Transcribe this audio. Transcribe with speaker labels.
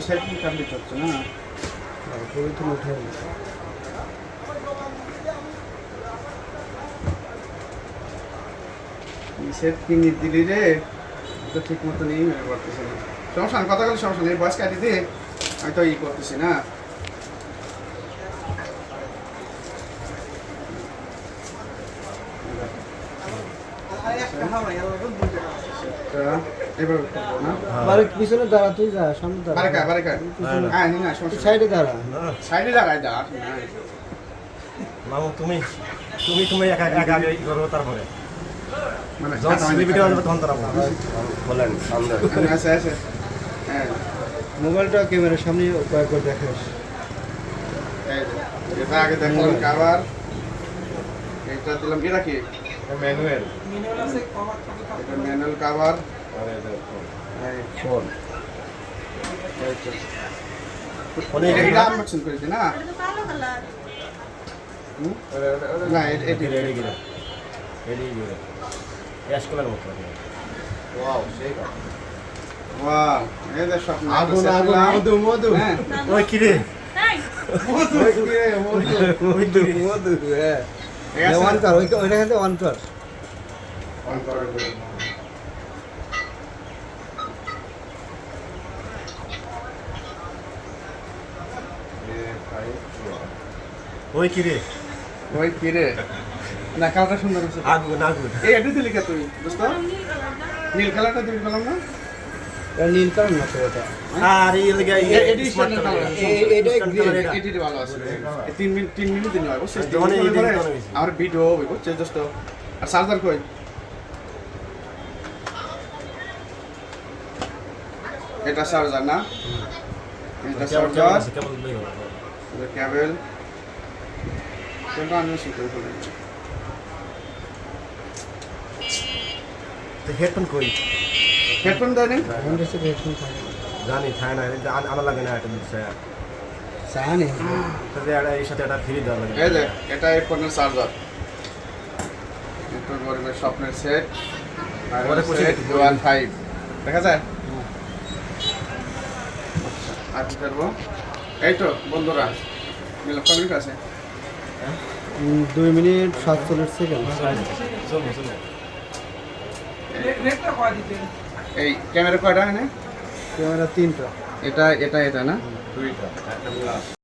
Speaker 1: side complete হচ্ছে না পুরো তো উঠে সেট কিনে দিলি রে তো ঠিক মতো নেই করতেছে না সমস্যা না কথা বলে সমস্যা নেই বয়স কাটি দিয়ে আমি তো ই করতেছি না এবার না
Speaker 2: বারে পিছনে দাঁড়া তুই যা সামনে দাঁড়া
Speaker 1: বারে হ্যাঁ না সমস্যা
Speaker 2: সাইডে দাঁড়া
Speaker 1: সাইডে দাঁড়ায় দাঁড়া
Speaker 3: মামু তুমি একা আগে করো তারপরে
Speaker 1: মানে
Speaker 3: যখন সেলিব্রিটি হবে তখন তারা বলেন সামনে
Speaker 1: আছে হ্যাঁ
Speaker 2: মোবাইলটা ক্যামেরার সামনে কয়েকবার দেখাস
Speaker 1: এটা আগে দেখলাম কাভার এটা দিলাম কি রাখি
Speaker 3: ম্যানুয়াল
Speaker 1: এটা ম্যানুয়াল কাভার ফোন এটা আনবক্সিং করেছি না না এটি
Speaker 3: গ্যাস কলার মতো ওয়াও সেই
Speaker 1: ওয়াও এই যে সব
Speaker 2: আগুন মধু
Speaker 1: হ্যাঁ
Speaker 3: ওই কি রে
Speaker 2: মধু হ্যাঁ ওয়ান কর ওইটা কিন্তু ওয়ান কর
Speaker 1: অন করে
Speaker 3: ওই কি রে
Speaker 1: ওই কি রে না কালারটা সুন্দর হচ্ছে
Speaker 3: আগুন
Speaker 1: এই এডি দিলি কে তুই দোস্ত নীল কালারটা দিবি বললাম না
Speaker 2: এটা নীল কালার না তো এটা
Speaker 3: আর এই লাগে
Speaker 1: এডি
Speaker 3: স্মার্ট
Speaker 1: স্মার্ট
Speaker 3: কালার
Speaker 2: এটা গ্রে
Speaker 1: এডি ভালো আছে 3 মিনিট দিন হয় বুঝছিস
Speaker 3: মানে এই দিন তো হইছে
Speaker 1: আর ভিডিও হবে বুঝছিস দোস্ত আর চার্জার কই এটা চার্জার না এটা চার্জার
Speaker 3: কেবল লই হলো
Speaker 1: এটা কেবল কোনটা আমি শিখতে হবে
Speaker 3: তো হেডফোন কই
Speaker 1: হেডফোন দেয় নি
Speaker 2: আমাদের সাথে হেডফোন থাকে
Speaker 3: জানি থাকে না এটা আনা লাগে না এটা দিচ্ছে
Speaker 2: জানি
Speaker 3: তাহলে এটা এই সাথে এটা ফ্রি দেওয়া লাগে
Speaker 1: এই যে এটা হেডফোনের চার্জার এরপর বলবে স্বপ্নের সেট আর
Speaker 3: আমাদের
Speaker 1: সেট
Speaker 3: পছন্দের
Speaker 1: 15 দেখা যায় আর কি করবো এই তো বন্ধুরা মিল কমিউনিক আছে
Speaker 2: 2 মিনিট 47 সেকেন্ড
Speaker 3: চলো
Speaker 1: এই ক্যামেরা কয়টা এখানে
Speaker 2: ক্যামেরা 3টা
Speaker 1: এটা না
Speaker 3: দুইটা একটা গ্লাস